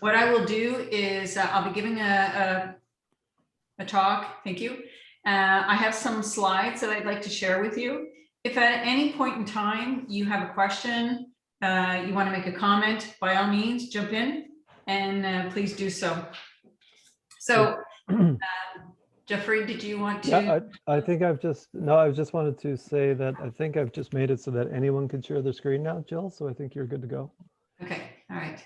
What I will do is I'll be giving a talk. Thank you. I have some slides that I'd like to share with you. If at any point in time you have a question, you want to make a comment, by all means, jump in and please do so. So, Jeffrey, did you want to? Yeah, I think I just wanted to say that I think I've just made it so that anyone can share their screen now, Jill. So I think you're good to go. Okay. All right.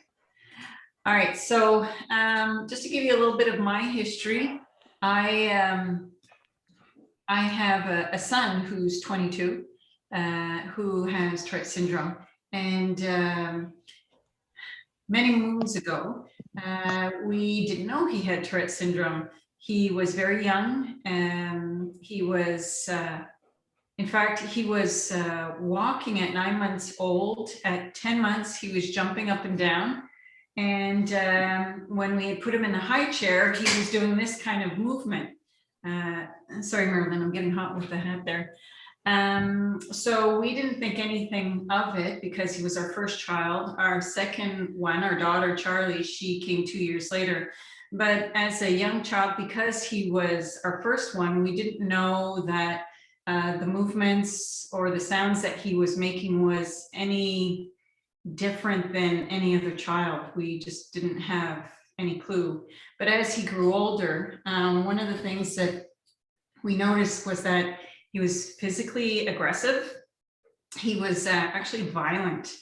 All right. So just to give you a little bit of my history, I have a son who's 22 who has Tourette syndrome, and many moons ago, we didn't know he had Tourette syndrome. He was very young, and he was, in fact, he was walking at 9 months old. At 10 months, he was jumping up and down. And when we put him in the high chair, he was doing this kind of movement. Sorry, Marilyn, I'm getting hot with the hat there. So we didn't think anything of it because he was our first child. Our second one, our daughter, Charlie, she came 2 years later. But as a young child, because he was our first one, we didn't know that the movements or the sounds that he was making was any different than any other child. We just didn't have any clue. But as he grew older, one of the things that we noticed was that he was physically aggressive. He was actually violent,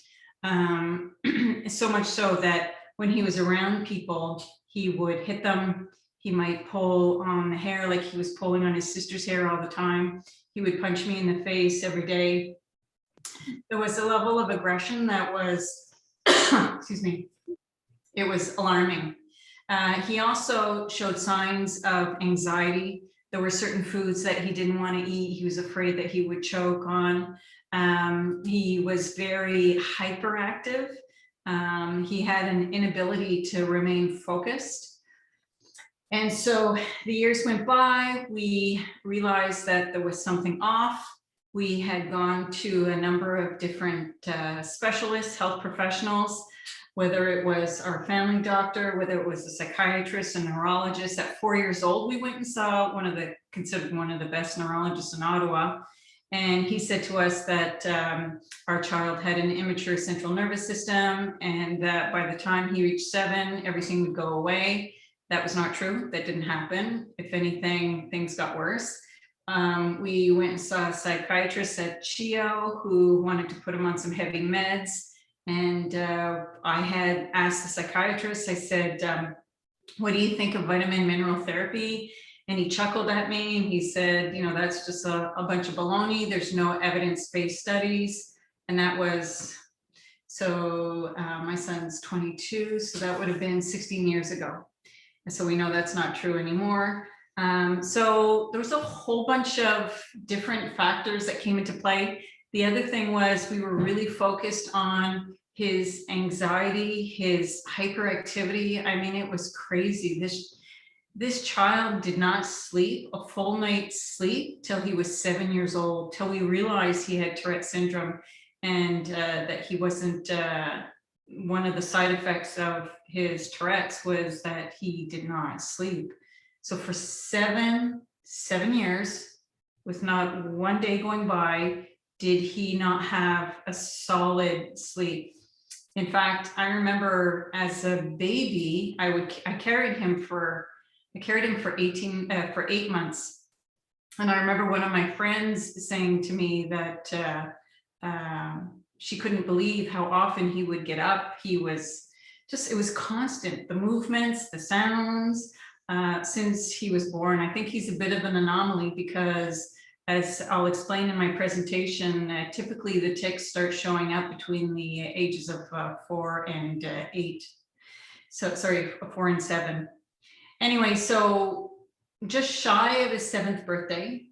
so much so that when he was around people, he would hit them. He might pull on the hair like he was pulling on his sister's hair all the time. He would punch me in the face every day. There was a level of aggression that was, excuse me, it was alarming. He also showed signs of anxiety. There were certain foods that he didn't want to eat. He was afraid that he would choke on. He was very hyperactive. He had an inability to remain focused. And so the years went by, we realized that there was something off. We had gone to a number of different specialists, health professionals, whether it was our family doctor, whether it was a psychiatrist, a neurologist. At 4 years old, we went and saw considered one of the best neurologists in Ottawa. And he said to us that our child had an immature central nervous system, and that by the time he reached 7, everything would go away. That was not true. That didn't happen. If anything, things got worse. We went and saw a psychiatrist at CHIO who wanted to put him on some heavy meds. And I had asked the psychiatrist, I said, what do you think of vitamin mineral therapy? And he chuckled at me and he said, you know, that's just a bunch of baloney. There's no evidence-based studies. And that was, so my son's 22, so that would have been 16 years ago. And so we know that's not true anymore. So there was a whole bunch of different factors that came into play. The other thing was we were really focused on his anxiety, his hyperactivity. I mean, it was crazy. This child did not sleep a full night's sleep till he was 7 years old, till we realized he had Tourette syndrome, and that he wasn't, one of the side effects of his Tourette's was that he did not sleep. So for seven years, with not one day going by, did he not have a solid sleep. In fact, I remember as a baby, I carried him for 8 months. And I remember one of my friends saying to me that she couldn't believe how often he would get up. He was just, it was constant, the movements, the sounds, since he was born. I think he's a bit of an anomaly because, as I'll explain in my presentation, typically the tics start showing up between the ages of 4 and 8. So, sorry, 4 and 7. Anyway, so just shy of his 7th birthday,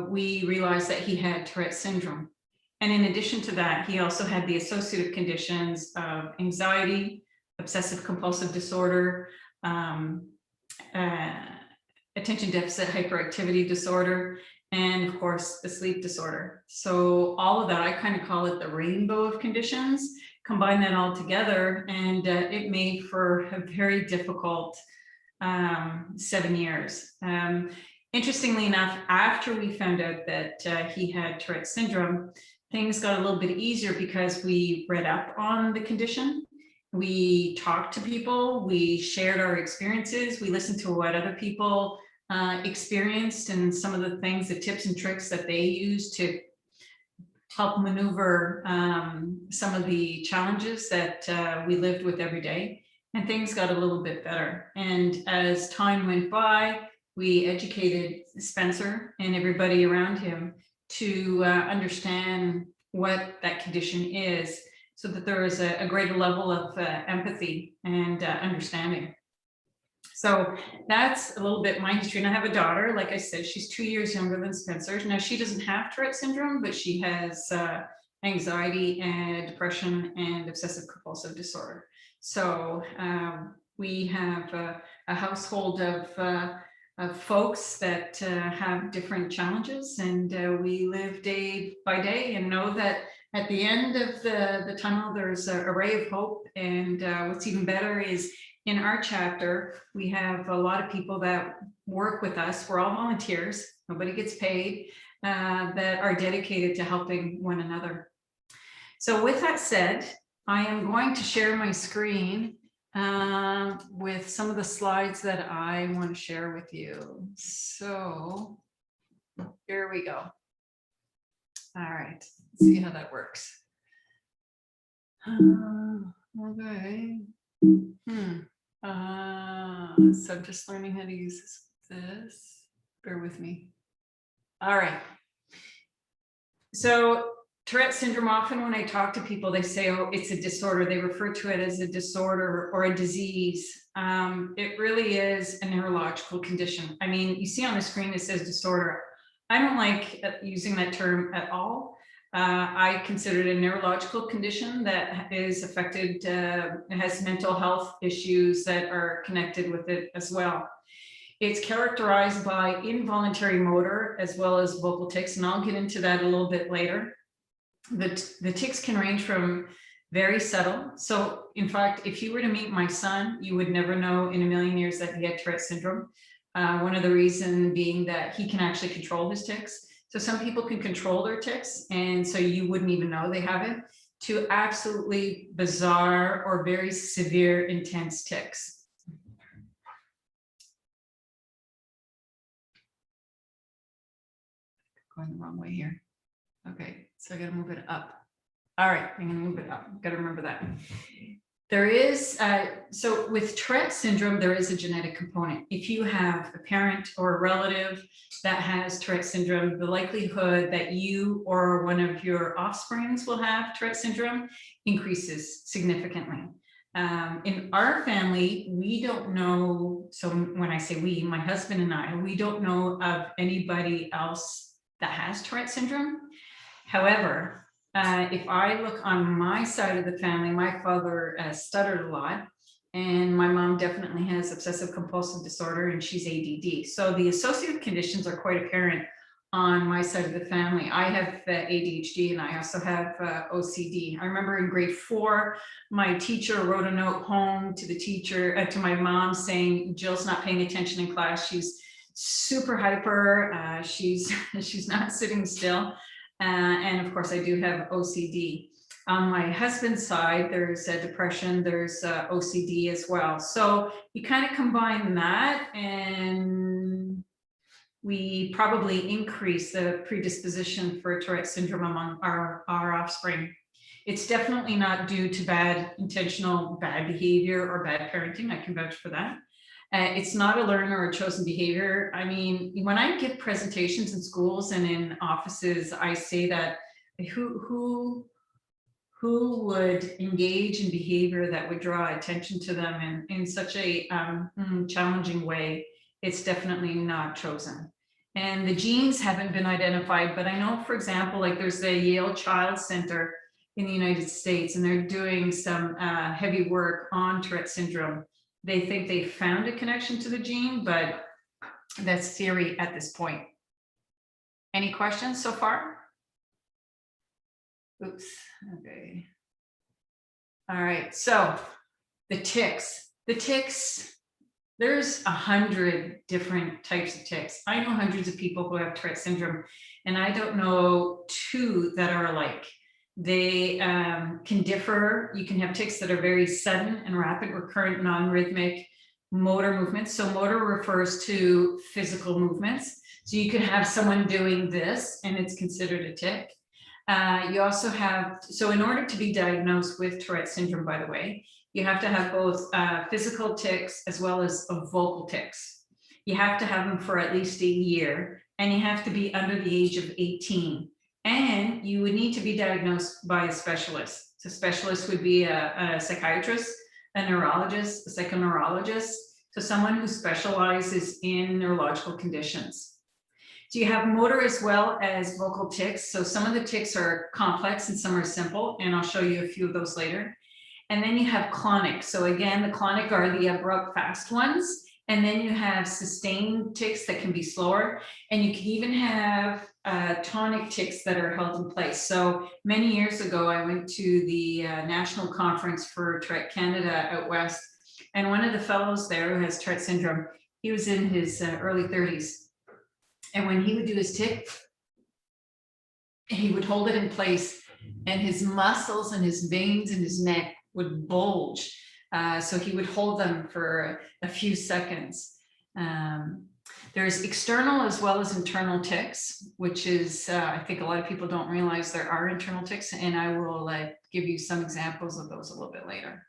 we realized that he had Tourette syndrome. And in addition to that, he also had the associative conditions of anxiety, obsessive compulsive disorder, attention deficit hyperactivity disorder, and of course the sleep disorder. So all of that, I kind of call it the rainbow of conditions, combine that all together, and it made for a very difficult 7 years. Interestingly enough, after we found out that he had Tourette syndrome, things got a little bit easier because we read up on the condition. We talked to people, we shared our experiences, we listened to what other people experienced and some of the things, the tips and tricks that they use to help maneuver some of the challenges that we lived with every day. And things got a little bit better. And as time went by, we educated Spencer and everybody around him to understand what that condition is, so that there is a greater level of empathy and understanding. So that's a little bit my history. And I have a daughter, like I said, she's 2 years younger than Spencer. Now, she doesn't have Tourette syndrome, but she has anxiety and depression and obsessive compulsive disorder. So we have a household of folks that have different challenges, and we live day by day and know that at the end of the tunnel, there's a ray of hope. And what's even better is in our chapter, we have a lot of people that work with us. We're all volunteers, nobody gets paid, that are dedicated to helping one another. So with that said, I am going to share my screen with some of the slides that I want to share with you. So here we go. All right, let's see how that works. Okay. So I'm just learning how to use this. Bear with me. All right. So Tourette syndrome, often when I talk to people, they say, oh, it's a disorder. They refer to it as a disorder or a disease. It really is a neurological condition. I mean, you see on the screen, it says disorder. I don't like using that term at all. I consider it a neurological condition that is affected, it has mental health issues that are connected with it as well. It's characterized by involuntary motor as well as vocal tics, and I'll get into that a little bit later. The tics can range from very subtle. So in fact, if you were to meet my son, you would never know in a million years that he had Tourette syndrome. One of the reasons being that he can actually control his tics. So some people can control their tics, and so you wouldn't even know they have it, to absolutely bizarre or very severe, intense tics. Going the wrong way here. Okay, so I gotta move it up. All right, I'm gonna move it up. Gotta remember that. There is, so with Tourette syndrome, there is a genetic component. If you have a parent or a relative that has Tourette syndrome, the likelihood that you or one of your offsprings will have Tourette syndrome increases significantly. In our family, we don't know, so when I say we, my husband and I, we don't know of anybody else that has Tourette syndrome. However, if I look on my side of the family, my father stuttered a lot, and my mom definitely has obsessive compulsive disorder, and she's ADD. So the associative conditions are quite apparent on my side of the family. I have ADHD, and I also have OCD. I remember in grade 4, my teacher wrote a note home to the teacher, to my mom, saying, Jill's not paying attention in class. She's super hyper. She's not sitting still. And of course, I do have OCD. On my husband's side, there's depression, there's OCD as well. So you kind of combine that, and we probably increase the predisposition for Tourette syndrome among our offspring. It's definitely not due to intentional bad behavior or bad parenting. I can vouch for that. It's not a learned or a chosen behavior. I mean, when I give presentations in schools and in offices, I say that who would engage in behavior that would draw attention to them in such a challenging way? It's definitely not chosen. And the genes haven't been identified, but I know, for example, like there's the Yale Child Center in the United States, and they're doing some heavy work on Tourette syndrome. They think they found a connection to the gene, but that's theory at this point. Any questions so far? Oops, okay. All right, so the tics. There's 100 different types of tics. I know hundreds of people who have Tourette syndrome, and I don't know 2 that are alike. They can differ. You can have tics that are very sudden and rapid, recurrent, non-rhythmic motor movements. So motor refers to physical movements. So you could have someone doing this and it's considered a tic. You also have, so in order to be diagnosed with Tourette syndrome, by the way, you have to have both physical tics as well as vocal tics. You have to have them for at least a year, and you have to be under the age of 18. And you would need to be diagnosed by a specialist. So specialist would be a psychiatrist, a neurologist, a psychoneurologist, so someone who specializes in neurological conditions. So you have motor as well as vocal tics. So some of the tics are complex and some are simple, and I'll show you a few of those later. And then you have clonic. So again, the clonic are the abrupt, fast ones. And then you have sustained tics that can be slower. And you can even have tonic tics that are held in place. So many years ago, I went to the National Conference for Tourette Canada out west. And one of the fellows there who has Tourette syndrome, he was in his early 30s. And when he would do his tic, he would hold it in place, and his muscles and his veins in his neck would bulge. So he would hold them for a few seconds. There's external as well as internal tics, which is, I think a lot of people don't realize there are internal tics, and I will give you some examples of those a little bit later.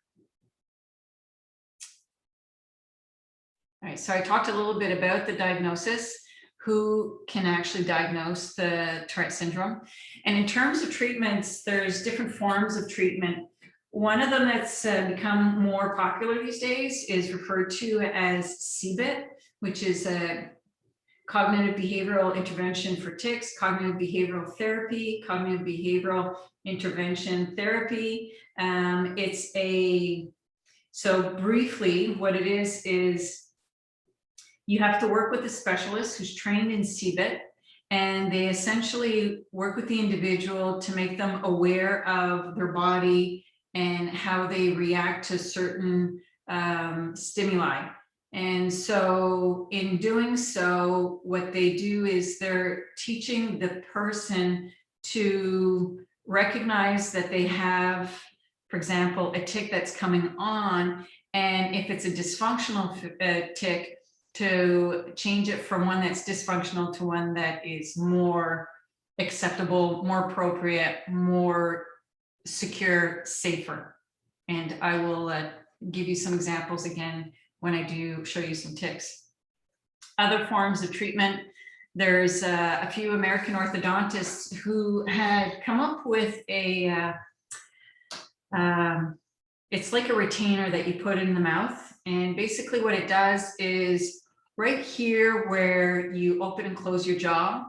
All right, so I talked a little bit about the diagnosis, who can actually diagnose the Tourette syndrome. And in terms of treatments, there's different forms of treatment. One of them that's become more popular these days is referred to as CBIT, which is a cognitive behavioral intervention for tics, cognitive behavioral therapy, cognitive behavioral intervention therapy. So briefly, what it is you have to work with a specialist who's trained in CBIT, and they essentially work with the individual to make them aware of their body and how they react to certain stimuli. And so in doing so, what they do is they're teaching the person to recognize that they have, for example, a tic that's coming on, and if it's a dysfunctional tic, to change it from one that's dysfunctional to one that is more acceptable, more appropriate, more secure, safer. And I will give you some examples again when I do show you some tics. Other forms of treatment, there's a few American orthodontists who had come up with a, it's like a retainer that you put in the mouth. And basically what it does is right here where you open and close your jaw,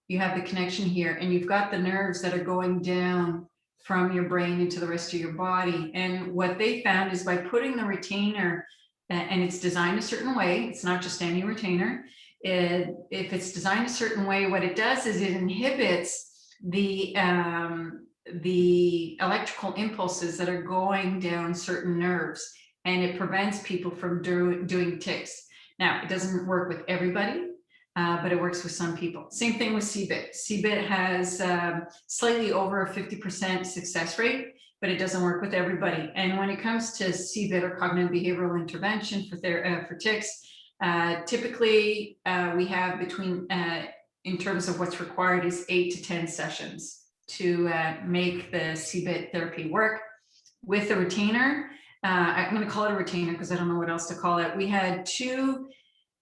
you have the connection here, and you've got the nerves that are going down from your brain into the rest of your body. And what they found is by putting the retainer, and it's designed a certain way, it's not just any retainer. If it's designed a certain way, what it does is it inhibits the electrical impulses that are going down certain nerves, and it prevents people from doing tics. Now, it doesn't work with everybody, but it works with some people. Same thing with CBIT. CBIT has slightly over a 50% success rate, but it doesn't work with everybody. And when it comes to CBIT, or cognitive behavioral intervention for tics, typically we have between, in terms of what's required, is 8 to 10 sessions to make the CBIT therapy work. With a retainer, I'm going to call it a retainer because I don't know what else to call it. We had two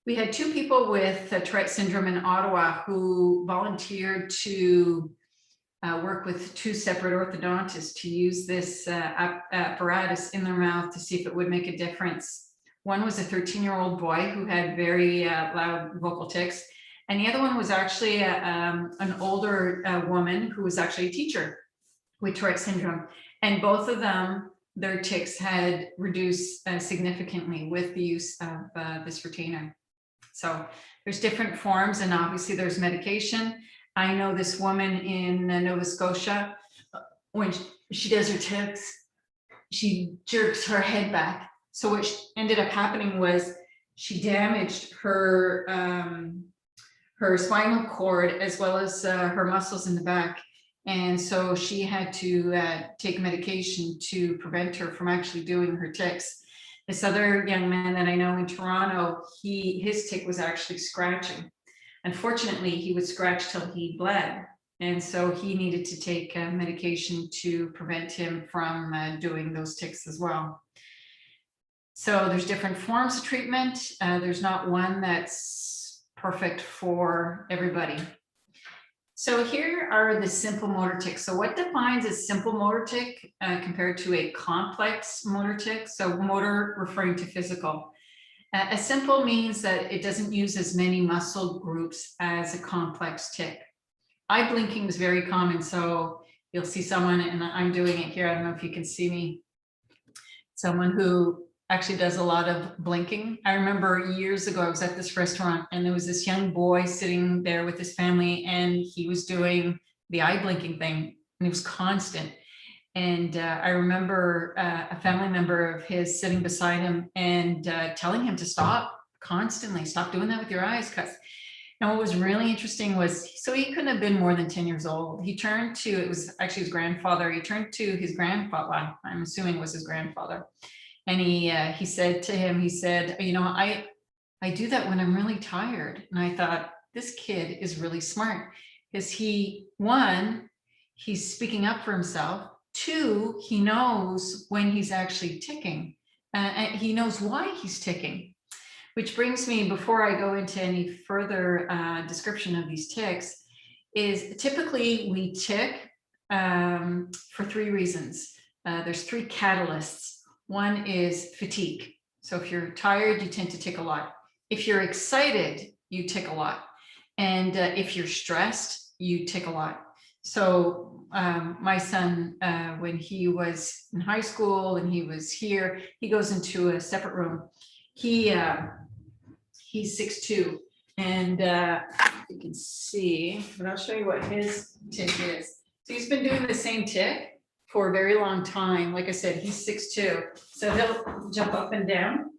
people with Tourette syndrome in Ottawa who volunteered to work with 2 separate orthodontists to use this apparatus in their mouth to see if it would make a difference. One was a 13-year-old boy who had very loud vocal tics, and the other one was actually an older woman who was actually a teacher with Tourette syndrome. And both of them, their tics had reduced significantly with the use of this retainer. So there's different forms, and obviously there's medication. I know this woman in Nova Scotia. when she does her tics, she jerks her head back. So what ended up happening was she damaged her her spinal cord as well as her muscles in the back. And so she had to take medication to prevent her from actually doing her tics. This other young man that I know in Toronto, his tic was actually scratching. Unfortunately, he would scratch till he bled. And so he needed to take medication to prevent him from doing those tics as well. So there's different forms of treatment. There's not one that's perfect for everybody. So here are the simple motor tics. So what defines a simple motor tic compared to a complex motor tic? So motor referring to physical. A simple means that it doesn't use as many muscle groups as a complex tic. Eye blinking is very common. So you'll see someone, and I'm doing it here. I don't know if you can see me. Someone who actually does a lot of blinking. I remember years ago, I was at this restaurant and there was this young boy sitting there with his family and he was doing the eye blinking thing and it was constant. And I remember a family member of his sitting beside him and telling him to stop constantly, stop doing that with your eyes. And what was really interesting was, so he couldn't have been more than 10 years old. He turned to, it was actually his grandfather. He turned to his grandfather, well, I'm assuming it was his grandfather. And he said to him, he said, you know, I do that when I'm really tired. And I thought, this kid is really smart because one, he's speaking up for himself. Two, he knows when he's actually ticking. And he knows why he's ticking. Which brings me, before I go into any further description of these tics, is typically we tic for three reasons. There's three catalysts. One is fatigue. So if you're tired, you tend to tic a lot. If you're excited, you tic a lot. And if you're stressed, you tic a lot. So my son, when he was in high school and he was here, he goes into a separate room. He's 6'2", and you can see, but I'll show you what his tic is. So he's been doing the same tic for a very long time. Like I said, he's 6'2", so he'll jump up and down.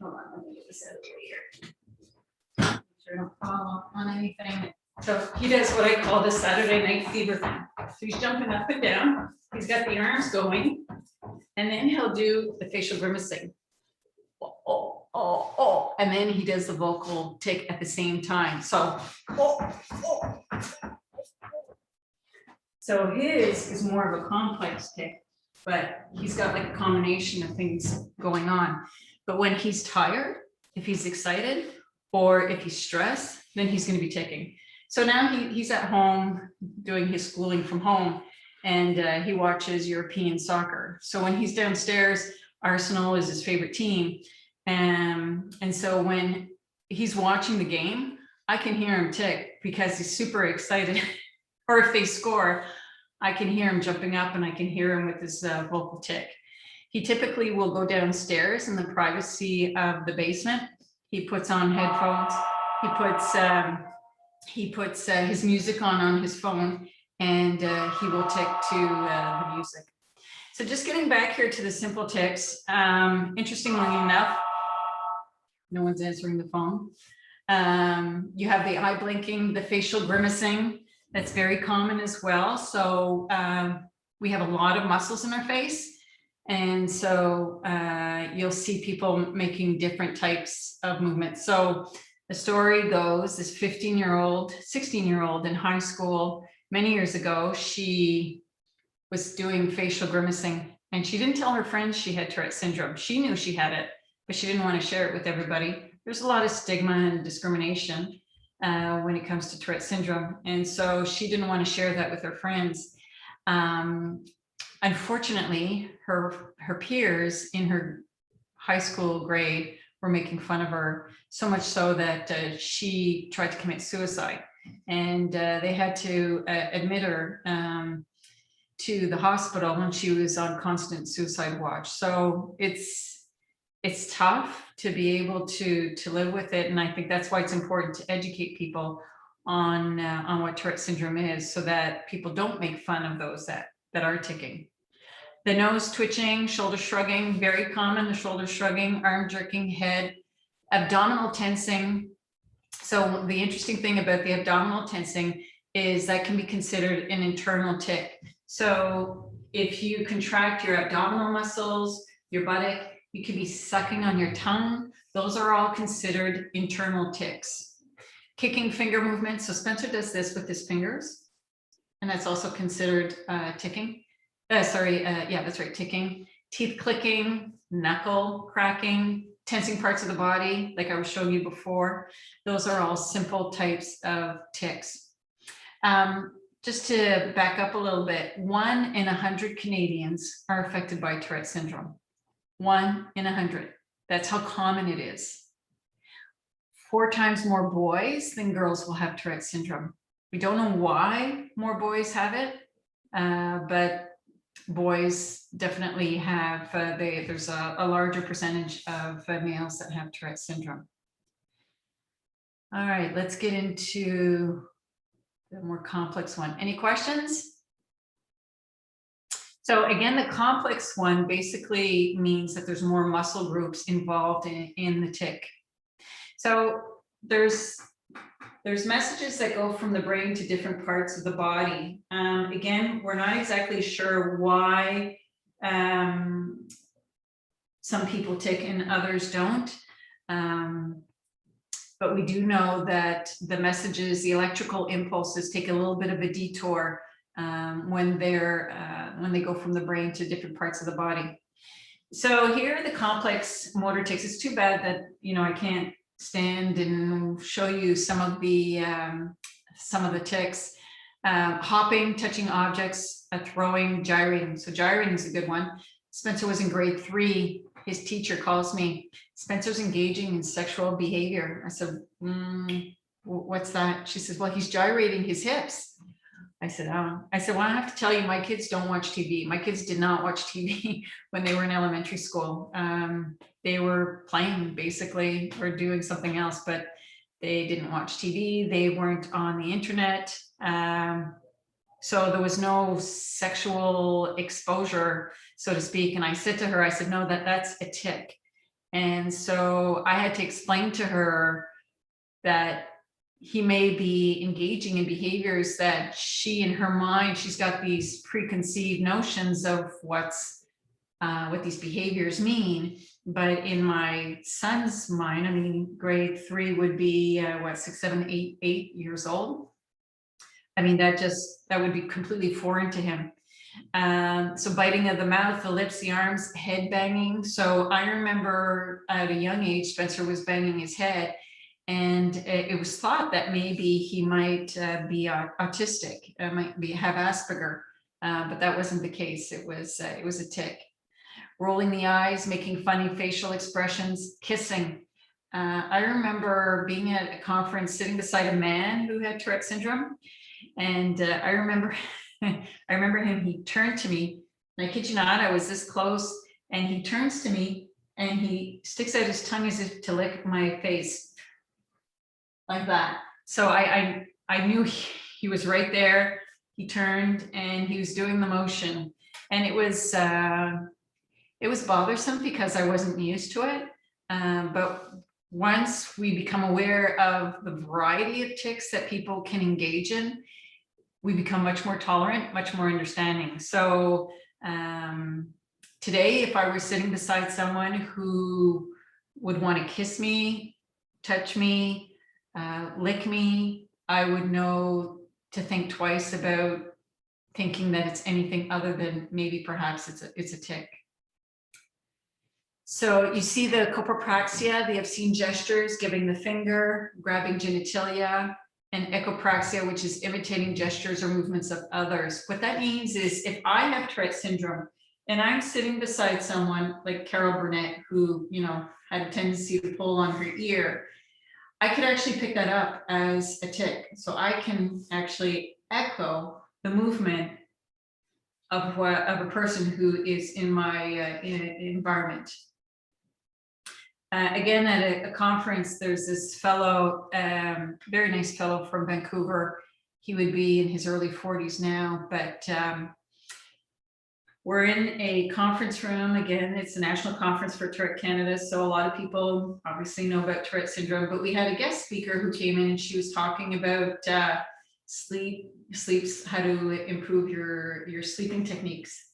Hold on, let me get this out of the way here. Make sure I don't fall on anything. So he does what I call the Saturday night fever thing. So he's jumping up and down. He's got the arms going, and then he'll do the facial grimacing. Oh, and then he does the vocal tic at the same time. So, So his is more of a complex tic, but he's got like a combination of things going on. But when he's tired, if he's excited, or if he's stressed, then he's going to be ticking. So now he's at home doing his schooling from home, and he watches European soccer. So when he's downstairs, Arsenal is his favorite team. And so when he's watching the game, I can hear him tic because he's super excited. Or if they score, I can hear him jumping up and I can hear him with his vocal tic. He typically will go downstairs in the privacy of the basement. He puts on headphones. He puts his music on his phone, and he will tic to the music. So just getting back here to the simple tics, interestingly enough, no one's answering the phone. You have the eye blinking, the facial grimacing. That's very common as well. So we have a lot of muscles in our face. And so you'll see people making different types of movements. So the story goes, this 16-year-old in high school, many years ago, she was doing facial grimacing and she didn't tell her friends she had Tourette syndrome. She knew she had it, but she didn't want to share it with everybody. There's a lot of stigma and discrimination when it comes to Tourette syndrome. And so she didn't want to share that with her friends. Unfortunately, her peers in her high school grade were making fun of her, so much so that she tried to commit suicide. And they had to admit her to the hospital when she was on constant suicide watch. So it's tough to be able to live with it. And I think that's why it's important to educate people on what Tourette syndrome is, so that people don't make fun of those that that are ticking. The nose twitching, shoulder shrugging, very common, the shoulder shrugging, arm jerking, head, abdominal tensing. So the interesting thing about the abdominal tensing is that can be considered an internal tic. So if you contract your abdominal muscles, your buttock, you could be sucking on your tongue. Those are all considered internal tics. Kicking finger movements. So Spencer does this with his fingers, and that's also considered ticking. Yeah, that's right, ticking. Teeth clicking, knuckle cracking, tensing parts of the body, like I was showing you before. Those are all simple types of tics. Just to back up a little bit, 1 in 100 Canadians are affected by Tourette syndrome. 1 in 100. That's how common it is. 4 times more boys than girls will have Tourette syndrome. We don't know why more boys have it, but boys definitely have, there's a larger percentage of males that have Tourette syndrome. All right, let's get into the more complex one. Any questions? So again, the complex one basically means that there's more muscle groups involved in the tic. So there's messages that go from the brain to different parts of the body. Again, we're not exactly sure why some people tic and others don't. But we do know that the messages, the electrical impulses take a little bit of a detour when they go from the brain to different parts of the body. So here are the complex motor tics. It's too bad that, you know, I can't stand and show you some of the tics. Hopping, touching objects, throwing, gyrating. So gyrating is a good one. Spencer was in grade 3. His teacher calls me, Spencer's engaging in sexual behavior. I said, what's that? She says, well, he's gyrating his hips. I said, oh. I said, well, I have to tell you, my kids don't watch TV. My kids did not watch TV when they were in elementary school. They were playing basically or doing something else, but they didn't watch TV. They weren't on the internet. So there was no sexual exposure, so to speak. And I said to her, I said, no, that's a tic. And so I had to explain to her that he may be engaging in behaviors that she, in her mind, she's got these preconceived notions of what these behaviors mean. But in my son's mind, I mean, grade 3 would be 6, 7, 8 years old. I mean, that would be completely foreign to him. So biting of the mouth, the lips, the arms, head banging. So I remember at a young age, Spencer was banging his head, and it was thought that maybe he might be autistic, have Asperger, but that wasn't the case. It was a tic. Rolling the eyes, making funny facial expressions, kissing. I remember being at a conference sitting beside a man who had Tourette syndrome. And I remember him, he turned to me, and I kid you not, I was this close, and he turns to me and he sticks out his tongue as if to lick my face, like that. So I knew he was right there. He turned and he was doing the motion, and it was bothersome because I wasn't used to it. But once we become aware of the variety of tics that people can engage in, we become much more tolerant, much more understanding. So today, if I were sitting beside someone who would want to kiss me, touch me, lick me, I would know to think twice about thinking that it's anything other than maybe perhaps it's a tic. So you see the copropraxia, the obscene gestures, giving the finger, grabbing genitalia, and echopraxia, which is imitating gestures or movements of others. What that means is if I have Tourette syndrome and I'm sitting beside someone like Carol Burnett, who, you know, had a tendency to pull on her ear, I could actually pick that up as a tic. So I can actually echo the movement of a person who is in my environment. Again, at a conference, there's this fellow, very nice fellow from Vancouver. He would be in his early 40s now, but We're in a conference room. Again, it's a national conference for Tourette Canada. So a lot of people obviously know about Tourette syndrome, but we had a guest speaker who came in and she was talking about sleeps, how to improve your sleeping techniques.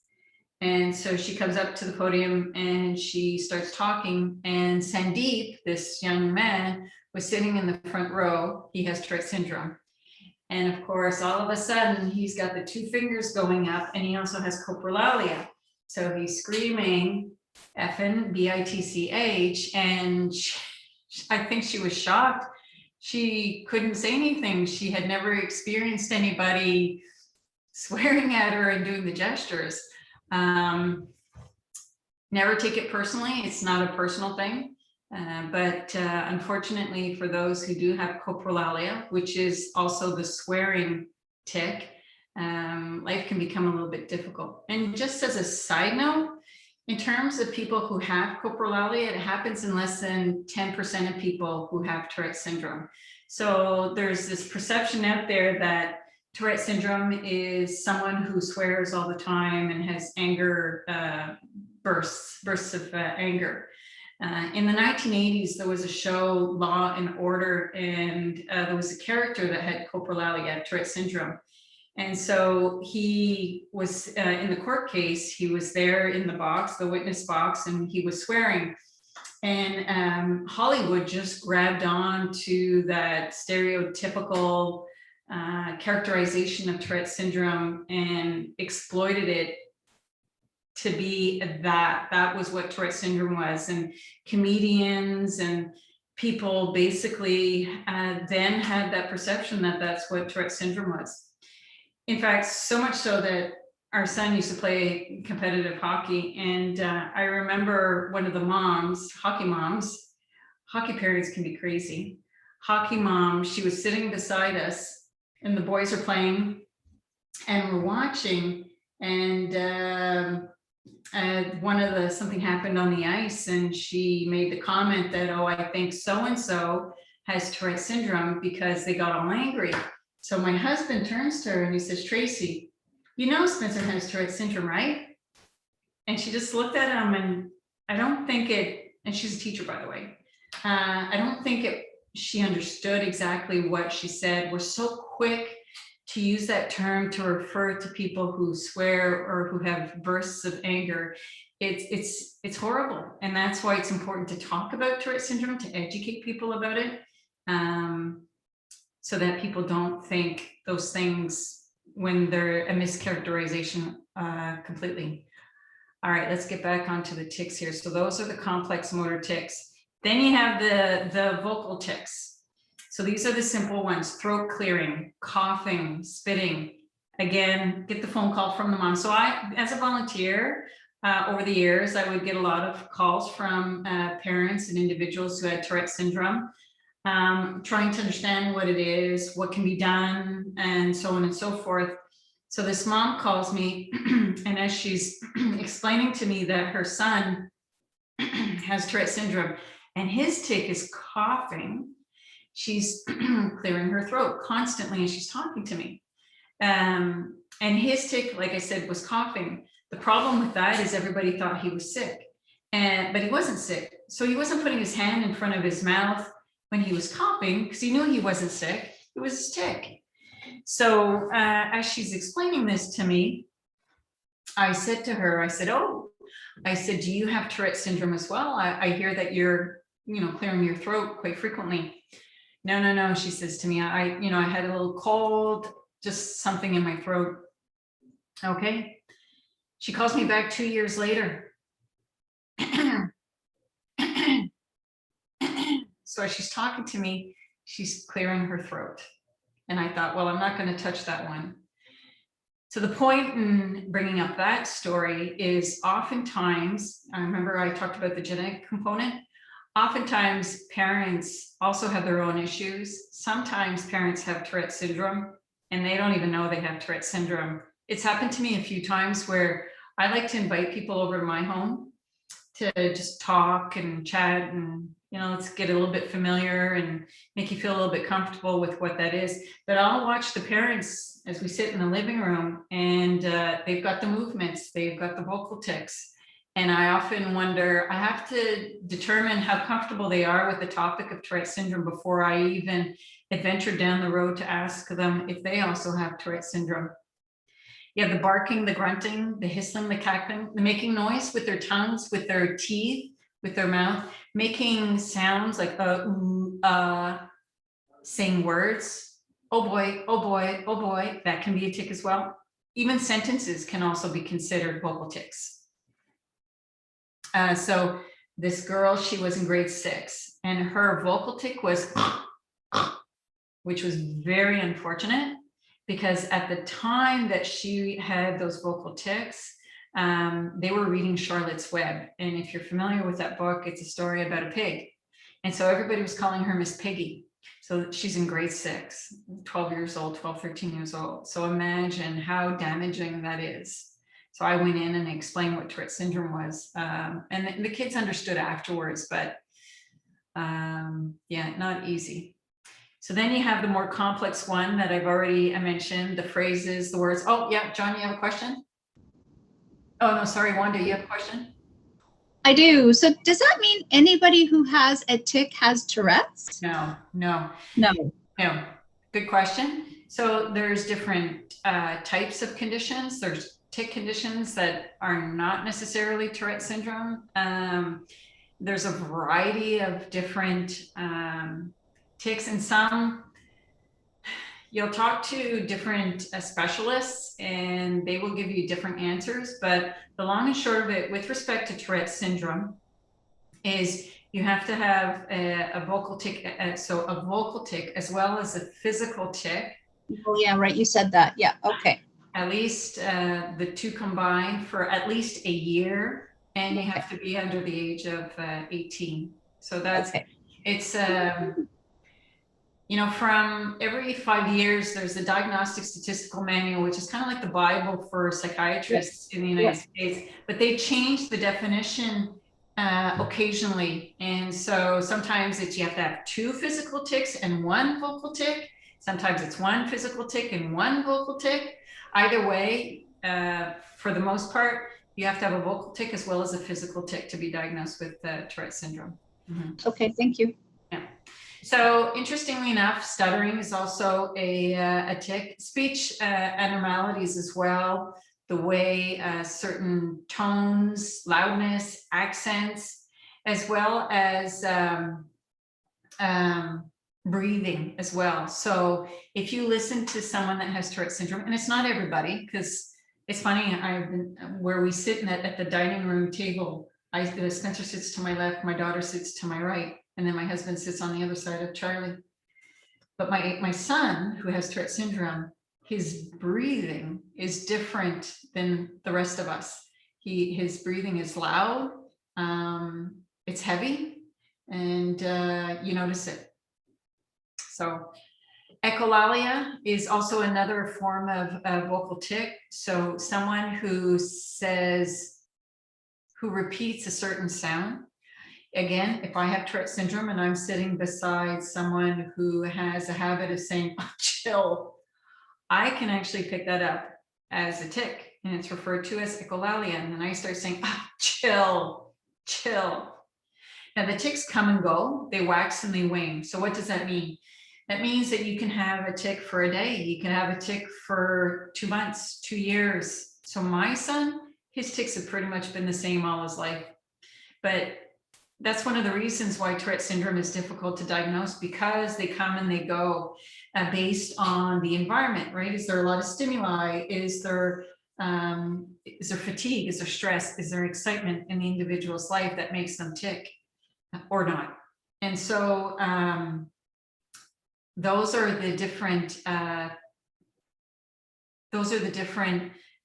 And so she comes up to the podium and she starts talking, and Sandeep, this young man, was sitting in the front row. He has Tourette syndrome. And of course, all of a sudden, he's got the two fingers going up, and he also has coprolalia. So he's screaming, effing bitch, and I think she was shocked. She couldn't say anything. She had never experienced anybody swearing at her and doing the gestures. Never take it personally. It's not a personal thing. But unfortunately, for those who do have coprolalia, which is also the swearing tic, life can become a little bit difficult. And just as a side note, in terms of people who have coprolalia, it happens in less than 10% of people who have Tourette syndrome. So there's this perception out there that Tourette syndrome is someone who swears all the time and has anger bursts of anger. In the 1980s, there was a show, Law and Order, and there was a character that had coprolalia, Tourette syndrome. And so he was in the court case, he was there in the box, the witness box, and he was swearing. And Hollywood just grabbed on to that stereotypical characterization of Tourette syndrome and exploited it to be that was what Tourette syndrome was. And comedians and people basically then had that perception that that's what Tourette syndrome was. In fact, so much so that our son used to play competitive hockey. And I remember one of the moms, hockey parents can be crazy. Hockey mom, she was sitting beside us and the boys are playing and we're watching, and something happened on the ice and she made the comment that, oh, I think so-and-so has Tourette syndrome because they got all angry. So my husband turns to her and he says, Tracy, you know Spencer has Tourette syndrome, right? And she just looked at him, and I don't think and she's a teacher, by the way. I don't think she understood exactly what she said. We're so quick to use that term to refer to people who swear or who have bursts of anger. It's horrible. And that's why it's important to talk about Tourette syndrome, to educate people about it, so that people don't think those things when they're a mischaracterization completely. All right, let's get back onto the tics here. So those are the complex motor tics. Then you have the vocal tics. So these are the simple ones: throat clearing, coughing, spitting. Again, get the phone call from the mom. So I, as a volunteer, over the years, I would get a lot of calls from parents and individuals who had Tourette syndrome, trying to understand what it is, what can be done, and so on and so forth. So this mom calls me, and as she's explaining to me that her son has Tourette syndrome and his tic is coughing, she's clearing her throat constantly as she's talking to me. And his tic, like I said, was coughing. The problem with that is everybody thought he was sick, but he wasn't sick. So he wasn't putting his hand in front of his mouth when he was coughing because he knew he wasn't sick. It was his tic. So as she's explaining this to me, I said to her, I said, do you have Tourette syndrome as well? I hear that you're, clearing your throat quite frequently. No, she says to me, I had a little cold, just something in my throat. Okay. She calls me back 2 years later. So as she's talking to me, she's clearing her throat. And I thought, well, I'm not going to touch that one. So the point in bringing up that story is oftentimes, I remember I talked about the genetic component. Oftentimes parents also have their own issues. Sometimes parents have Tourette syndrome and they don't even know they have Tourette syndrome. It's happened to me a few times where I like to invite people over to my home to just talk and chat and let's get a little bit familiar and make you feel a little bit comfortable with what that is. But I'll watch the parents as we sit in the living room, and they've got the movements, they've got the vocal tics. And I often wonder, I have to determine how comfortable they are with the topic of Tourette syndrome before I even adventure down the road to ask them if they also have Tourette syndrome. You have the barking, the grunting, the hissing, the cackling, the making noise with their tongues, with their teeth, with their mouth, making sounds like saying words. Oh boy, oh boy, oh boy. That can be a tic as well. Even sentences can also be considered vocal tics. So this girl, she was in grade 6, and her vocal tic was, which was very unfortunate, because at the time that she had those vocal tics, they were reading Charlotte's Web. And if you're familiar with that book, it's a story about a pig. And so everybody was calling her Miss Piggy. So she's in grade 6, 12 years old, 12, 13 years old. So imagine how damaging that is. So I went in and explained what Tourette syndrome was. And the kids understood afterwards, but yeah, not easy. So then you have the more complex one that I've already mentioned, the phrases, the words. Oh, yeah, John, you have a question? Oh, no, sorry, Wanda, you have a question? I do. So does that mean anybody who has a tic has Tourette's? No. Good question. So there's different types of conditions. There's tic conditions that are not necessarily Tourette syndrome. There's a variety of different tics, and some you'll talk to different specialists and they will give you different answers. But the long and short of it with respect to Tourette syndrome is you have to have a vocal tic, so a vocal tic as well as a physical tic. Oh yeah, right, you said that. Yeah, okay. At least the two combined for at least a year, and you have to be under the age of 18. So that's, it's, from every 5 years, there's a diagnostic statistical manual, which is kind of like the Bible for psychiatrists in the United States, but they change the definition occasionally. And so sometimes it's, you have to have 2 physical tics and 1 vocal tic. Sometimes it's 1 physical tic and 1 vocal tic. Either way, for the most part, you have to have a vocal tic as well as a physical tic to be diagnosed with Tourette syndrome. Mm-hmm. Okay, thank you. Yeah. So interestingly enough, stuttering is also a tic. Speech abnormalities as well, the way certain tones, loudness, accents, as well as breathing as well. So if you listen to someone that has Tourette syndrome, and it's not everybody, because it's funny, where we sit at the dining room table, Spencer sits to my left, my daughter sits to my right, and then my husband sits on the other side of Charlie. But my son, who has Tourette syndrome, his breathing is different than the rest of us. His breathing is loud, it's heavy, and you notice it. So echolalia is also another form of vocal tic. So someone who repeats a certain sound. Again, if I have Tourette syndrome and I'm sitting beside someone who has a habit of saying, oh, chill, I can actually pick that up as a tic, and it's referred to as echolalia. And then I start saying, oh, chill, chill. Now the tics come and go, they wax and they wane. So what does that mean? That means that you can have a tic for a day. You can have a tic for 2 months, 2 years. So my son, his tics have pretty much been the same all his life. But that's one of the reasons why Tourette syndrome is difficult to diagnose, because they come and they go based on the environment, right? Is there a lot of stimuli? Is there fatigue? Is there stress? Is there excitement in the individual's life that makes them tic or not? And so those are the different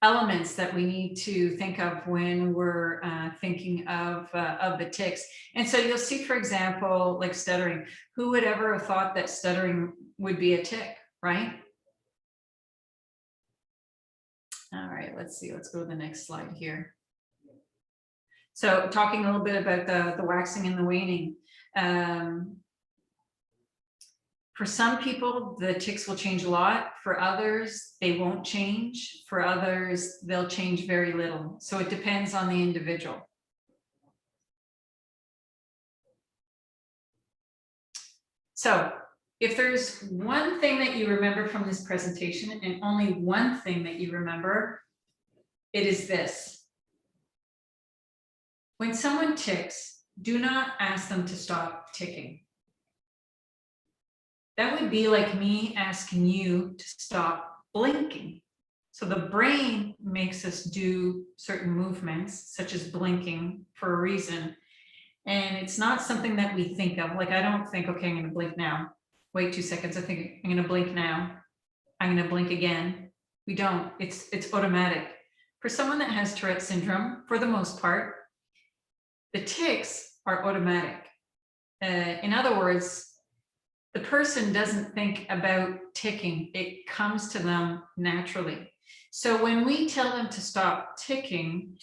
elements that we need to think of when we're thinking of the tics. And so you'll see, for example, like stuttering. Who would ever have thought that stuttering would be a tic, right? All right, let's see. Let's go to the next slide here. So talking a little bit about the waxing and the waning. For some people, the tics will change a lot. For others, they won't change. For others, they'll change very little. So it depends on the individual. So if there's one thing that you remember from this presentation, and only one thing that you remember, it is this. When someone tics, do not ask them to stop ticking. That would be like me asking you to stop blinking. So the brain makes us do certain movements, such as blinking, for a reason. And it's not something that we think of. Like, I don't think, okay, I'm going to blink now. Wait 2 seconds. I think I'm going to blink now. I'm going to blink again. We don't. It's automatic. For someone that has Tourette syndrome, for the most part, the tics are automatic. In other words, the person doesn't think about ticking. It comes to them naturally. So when we tell them to stop ticking,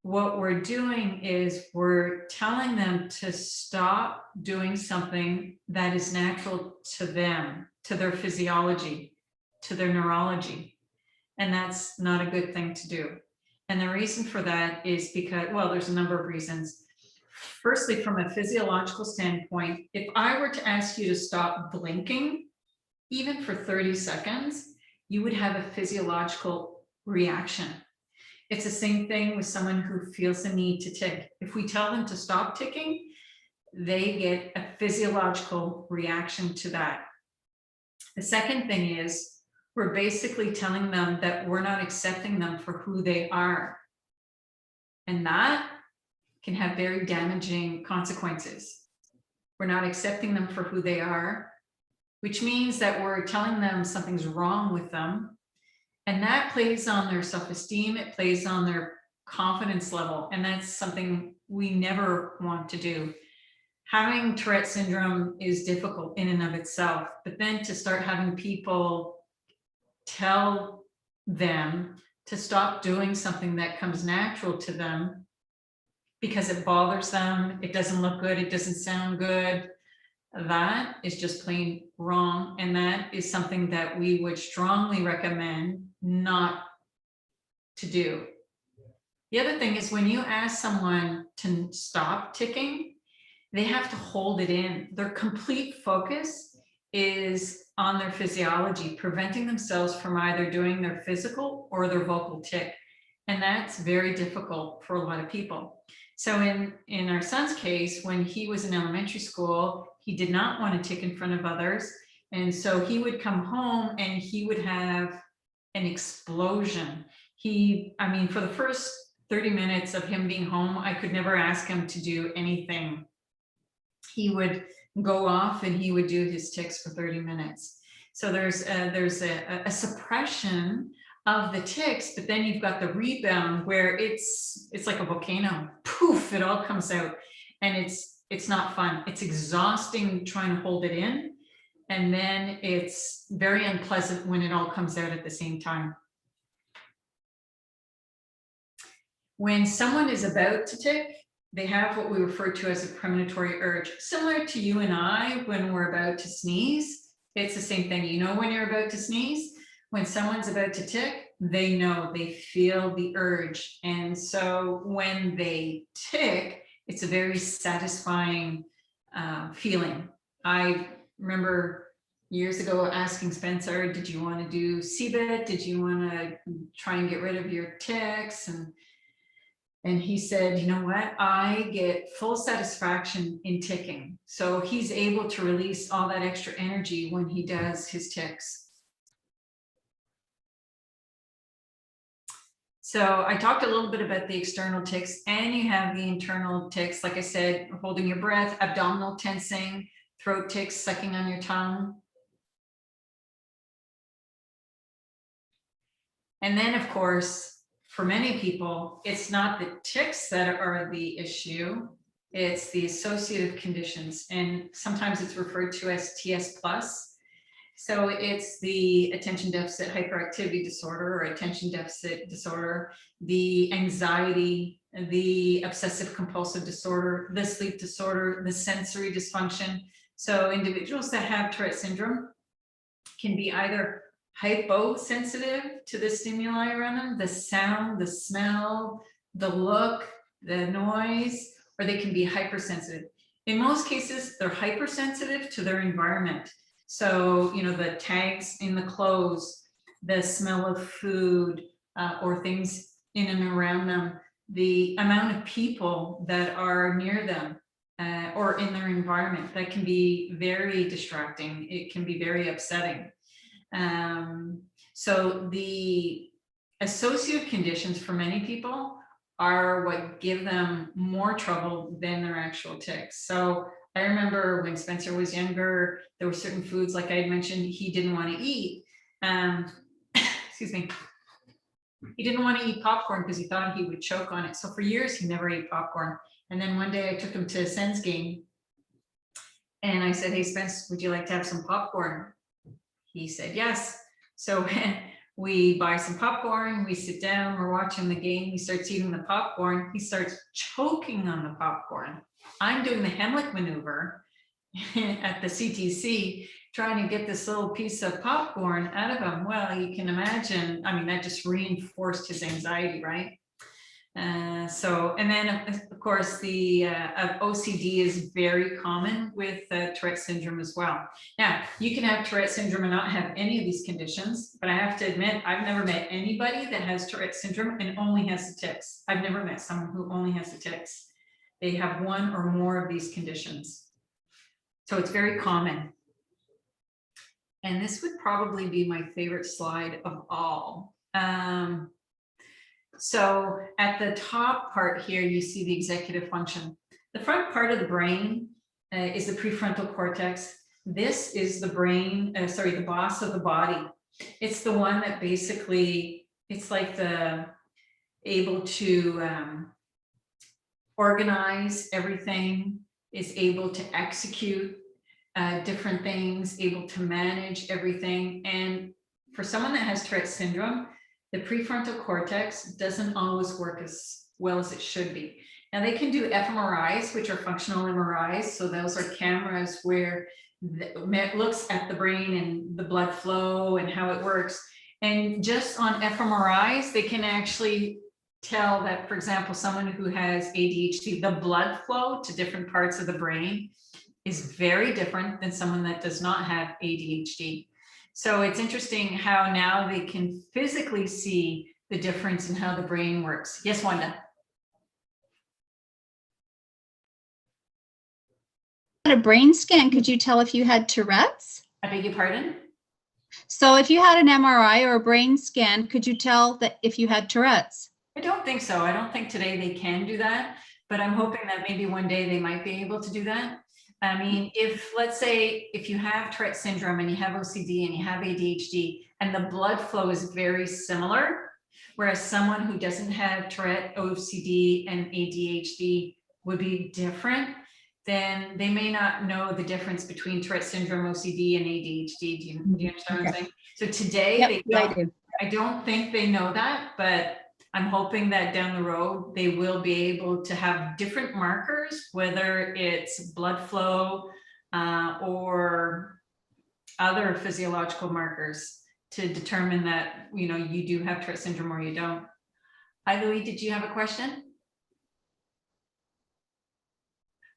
what we're doing is we're telling them to stop doing something that is natural to them, to their physiology, to their neurology. And that's not a good thing to do. And the reason for that is because, well, there's a number of reasons. Firstly, from a physiological standpoint, if I were to ask you to stop blinking, even for 30 seconds, you would have a physiological reaction. It's the same thing with someone who feels the need to tick. If we tell them to stop ticking, they get a physiological reaction to that. The second thing is we're basically telling them that we're not accepting them for who they are. And that can have very damaging consequences. We're not accepting them for who they are, which means that we're telling them something's wrong with them. And that plays on their self-esteem, it plays on their confidence level. And that's something we never want to do. Having Tourette syndrome is difficult in and of itself, but then to start having people tell them to stop doing something that comes natural to them because it bothers them, it doesn't look good, it doesn't sound good, that is just plain wrong. And that is something that we would strongly recommend not to do. The other thing is when you ask someone to stop ticking, they have to hold it in. Their complete focus is on their physiology, preventing themselves from either doing their physical or their vocal tic. And that's very difficult for a lot of people. So in our son's case, when he was in elementary school, he did not want to tick in front of others. And so he would come home and he would have an explosion. I mean, for the first 30 minutes of him being home, I could never ask him to do anything. He would go off and he would do his tics for 30 minutes. So there's a suppression of the tics, but then you've got the rebound where it's like a volcano. Poof, it all comes out. And it's not fun. It's exhausting trying to hold it in. And then it's very unpleasant when it all comes out at the same time. When someone is about to tic, they have what we refer to as a premonitory urge, similar to you and I when we're about to sneeze. It's the same thing. You know when you're about to sneeze? When someone's about to tic, they know, they feel the urge. And so when they tic, it's a very satisfying feeling. I remember years ago asking Spencer, did you want to do CBIT? Did you want to try and get rid of your tics? And he said, you know what? I get full satisfaction in ticking. So he's able to release all that extra energy when he does his tics. So I talked a little bit about the external tics, and you have the internal tics, like I said, holding your breath, abdominal tensing, throat tics, sucking on your tongue. And then, of course, for many people, it's not the tics that are the issue, it's the associative conditions. And sometimes it's referred to as TS+. So it's the attention deficit hyperactivity disorder or attention deficit disorder, the anxiety, the obsessive compulsive disorder, the sleep disorder, the sensory dysfunction. So individuals that have Tourette syndrome can be either hyposensitive to the stimuli around them, the sound, the smell, the look, the noise, or they can be hypersensitive. In most cases, they're hypersensitive to their environment. So, you know, the tags in the clothes, the smell of food, or things in and around them, the amount of people that are near them, or in their environment, that can be very distracting. It can be very upsetting. So the associative conditions for many people are what give them more trouble than their actual tics. So I remember when Spencer was younger, there were certain foods, like I had mentioned, he didn't want to eat. Excuse me. He didn't want to eat popcorn because he thought he would choke on it. So for years, he never ate popcorn. And then one day I took him to a Sens game and I said, hey, Spence, would you like to have some popcorn? He said, yes. So we buy some popcorn, we sit down, we're watching the game, he starts eating the popcorn, he starts choking on the popcorn. I'm doing the Heimlich maneuver at the CTC, trying to get this little piece of popcorn out of him. Well, you can imagine, I mean, that just reinforced his anxiety, right? And then of course the OCD is very common with Tourette syndrome as well. Now you can have Tourette syndrome and not have any of these conditions, but I have to admit I've never met anybody that has Tourette syndrome and only has the tics. I've never met someone who only has the tics. They have one or more of these conditions. So it's very common. And this would probably be my favorite slide of all. So at the top part here, you see the executive function. The front part of the brain is the prefrontal cortex. This is the brain, the boss of the body. It's the one that basically, it's like the able to organize everything, is able to execute different things, able to manage everything. And for someone that has Tourette syndrome, the prefrontal cortex doesn't always work as well as it should be. Now they can do fMRIs, which are functional MRIs. So those are cameras where it looks at the brain and the blood flow and how it works. And just on fMRIs, they can actually tell that, for example, someone who has ADHD, the blood flow to different parts of the brain is very different than someone that does not have ADHD. So it's interesting how now they can physically see the difference in how the brain works. Yes, Wanda? At a brain scan, could you tell if you had Tourette's? I beg your pardon? So if you had an MRI or a brain scan, could you tell that if you had Tourette's? I don't think so. I don't think today they can do that, but I'm hoping that maybe one day they might be able to do that. I mean, if let's say if you have Tourette syndrome and you have OCD and you have ADHD and the blood flow is very similar, whereas someone who doesn't have Tourette, OCD, and ADHD would be different, then they may not know the difference between Tourette syndrome, OCD, and ADHD. Do you understand what I'm saying? So today, I don't think they know that, but I'm hoping that down the road, they will be able to have different markers, whether it's blood flow or other physiological markers to determine that, you know, you do have Tourette syndrome or you don't. Hi, Louis, did you have a question?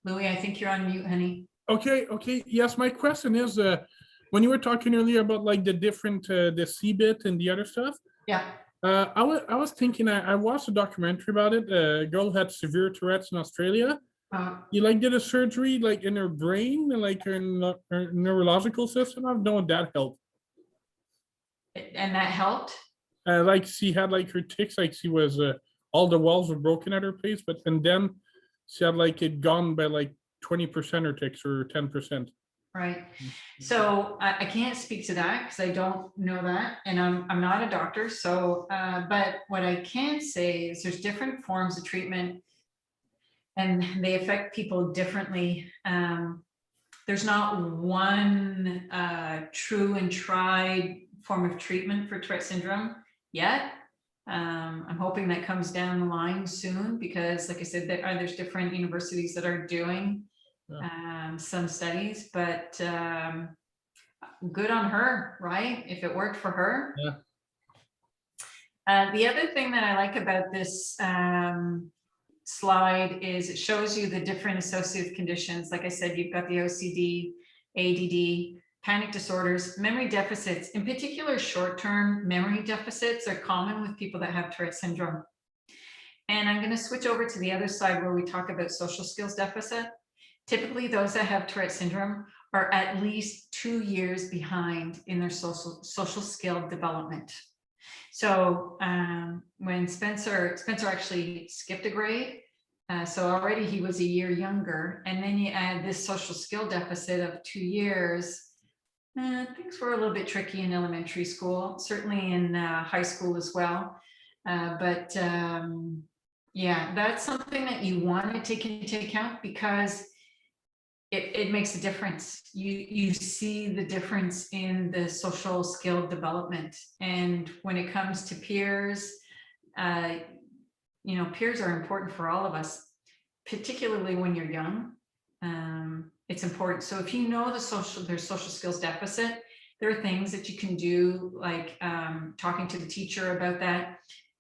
Louis, I think you're on mute, honey. Okay. Yes, my question is, when you were talking earlier about like the different, the CBIT and the other stuff. Yeah. I was thinking, I watched a documentary about it. A girl had severe Tourette's in Australia. You like did a surgery like in her brain, like her neurological system. I don't know if that helped. And that helped? Like she had like her tics, like she was, all the walls were broken at her place, and then she had like it gone by like 20% her tics or 10%. Right. So I can't speak to that because I don't know that, and I'm not a doctor. So, but what I can say is there's different forms of treatment, and they affect people differently. there's not one true and tried form of treatment for Tourette syndrome yet. I'm hoping that comes down the line soon, because like I said, there's different universities that are doing some studies, but good on her, right? If it worked for her. Yeah. The other thing that I like about this slide is it shows you the different associative conditions. Like I said, you've got the OCD, ADD, panic disorders, memory deficits. In particular, short-term memory deficits are common with people that have Tourette syndrome. And I'm going to switch over to the other side where we talk about social skills deficit. Typically, those that have Tourette syndrome are at least 2 years behind in their social skill development. So when Spencer actually skipped a grade, so already he was a year younger, and then you add this social skill deficit of 2 years, things were a little bit tricky in elementary school, certainly in high school as well. But yeah, that's something that you want to take into account, because it makes a difference. You see the difference in the social skill development. And when it comes to peers, you know, peers are important for all of us, particularly when you're young. It's important. So if you know there's social skills deficit, there are things that you can do, like talking to the teacher about that,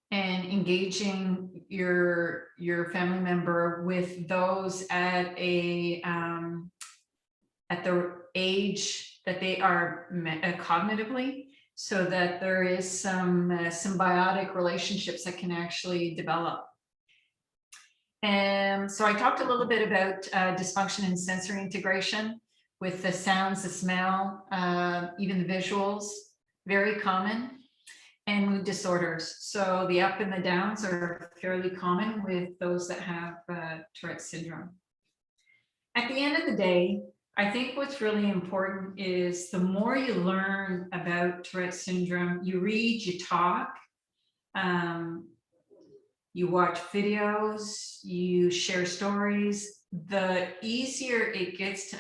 and engaging your family member with those at the age that they are cognitively, so that there is some symbiotic relationships that can actually develop. And so I talked a little bit about dysfunction in sensory integration with the sounds, the smell, even the visuals, very common. And mood disorders. So the up and the downs are fairly common with those that have Tourette syndrome. At the end of the day, I think what's really important is the more you learn about Tourette syndrome, you read, you talk, you watch videos, you share stories, the easier it gets to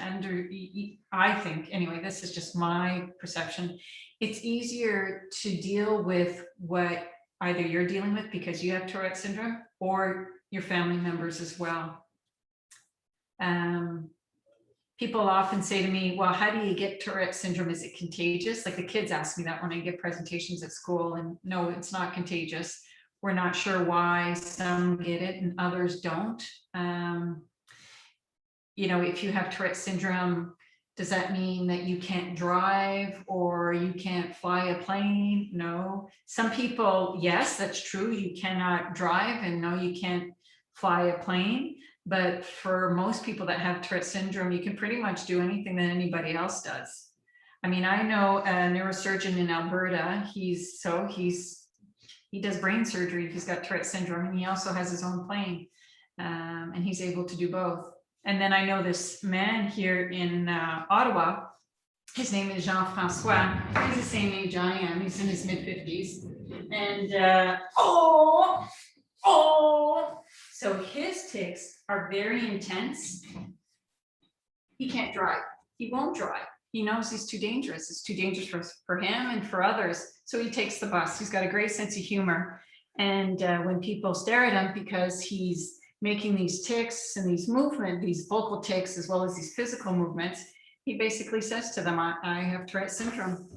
I think, anyway, this is just my perception, it's easier to deal with what either you're dealing with because you have Tourette syndrome, or your family members as well. People often say to me, well, how do you get Tourette syndrome? Is it contagious? Like the kids ask me that when I give presentations at school, and no, it's not contagious. We're not sure why some get it and others don't. You know, if you have Tourette syndrome, does that mean that you can't drive or you can't fly a plane? No. Some people, yes, that's true. You cannot drive, and no, you can't fly a plane. But for most people that have Tourette syndrome, you can pretty much do anything that anybody else does. I mean, I know a neurosurgeon in Alberta. He does brain surgery. He's got Tourette syndrome, and he also has his own plane, and he's able to do both. And then I know this man here in Ottawa. His name is Jean-Francois. He's the same age I am. He's in his mid-50s. And so his tics are very intense. He can't drive. He won't drive. He knows he's too dangerous. It's too dangerous for him and for others. So he takes the bus. He's got a great sense of humor. And when people stare at him because he's making these tics and these movements, these vocal tics, as well as these physical movements, he basically says to them, I have Tourette syndrome.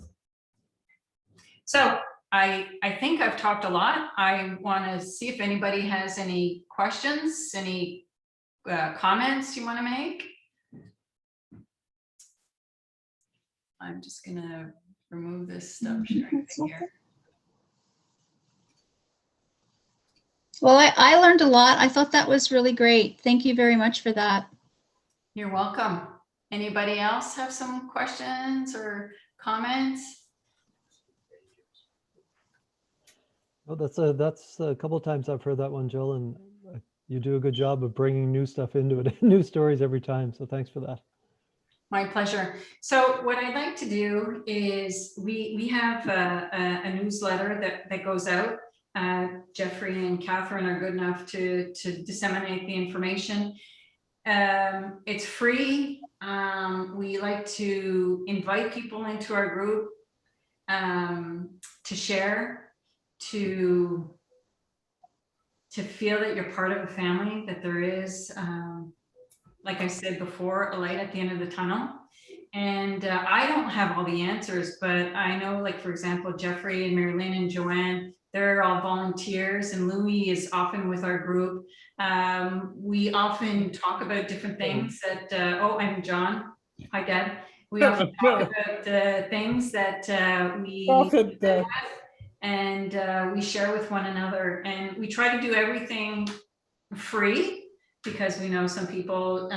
So I think I've talked a lot. I want to see if anybody has any questions, any comments you want to make. I'm just going to remove this stuff sharing thing here. Well, I learned a lot. I thought that was really great. Thank you very much for that. You're welcome. Anybody else have some questions or comments? Oh, that's a couple of times I've heard that one, Jill, and you do a good job of bringing new stuff into it, new stories every time. So thanks for that. My pleasure. So what I'd like to do is we have a newsletter that goes out. Jeffrey and Catherine are good enough to disseminate the information. It's free. We like to invite people into our group to share, to feel that you're part of a family, that there is, like I said before, a light at the end of the tunnel. And I don't have all the answers, but I know, like, for example, Jeffrey and Marilyn and Joanne, they're all volunteers, and Louis is often with our group. We often talk about different things that, oh, I'm John. Hi, Dad. We often talk about things that we and we share with one another, and we try to do everything free because we know some people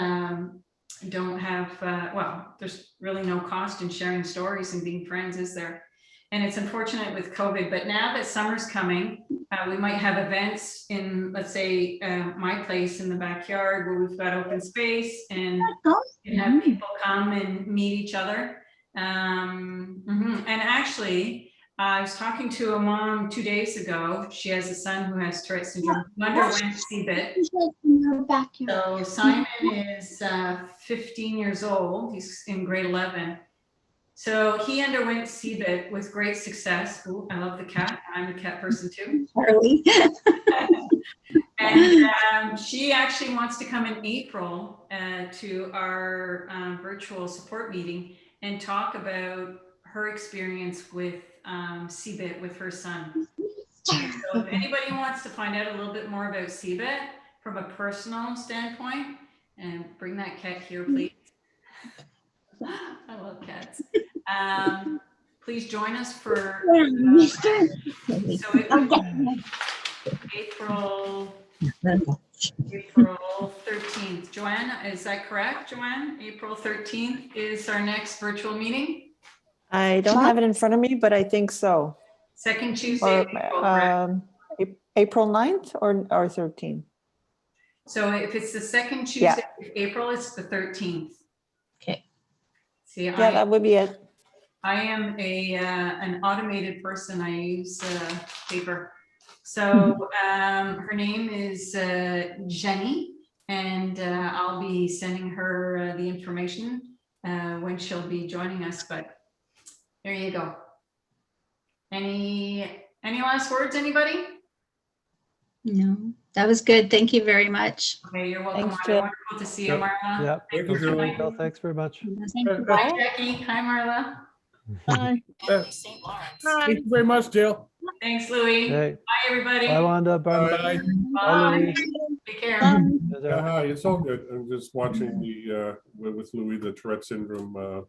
don't have, well, there's really no cost in sharing stories and being friends, is there? And it's unfortunate with COVID, but now that summer's coming, we might have events in, let's say, my place in the backyard where we've got open space and have people come and meet each other. And actually, I was talking to a mom 2 days ago. She has a son who has Tourette syndrome, who underwent CBIT. So Simon is 15 years old. He's in grade 11. So he underwent CBIT with great success. Ooh, I love the cat. I'm a cat person too. Charlie. And she actually wants to come in April to our virtual support meeting and talk about her experience with CBIT with her son. So if anybody wants to find out a little bit more about CBIT from a personal standpoint, and bring that cat here, please. I love cats. Please join us for April 13th. Joanne, is that correct, Joanne? April 13th is our next virtual meeting? I don't have it in front of me, but I think so. Second Tuesday of April, correct? April 9th or 13th? So if it's the second Tuesday of April, it's the 13th. Okay. See, Yeah, that would be it. I am an automated person. I use paper. So her name is Jenny, and I'll be sending her the information when she'll be joining us. But there you go. Any last words, anybody? No, that was good. Thank you very much. Okay, you're welcome. Thanks, Marla. Jill. Wonderful to see you, Yep. Marla. Yeah. Thank you, Julie. Well, thanks very much. Hi, Jackie. Hi, Marla. Bye. Thank you very much, Jill. Thanks, Louis. Hey, Bye, everybody. bye, Wanda. Bye. Bye. Bye. Take care. Bye. Hi, it's all good. I'm just watching the with Louis, the Tourette syndrome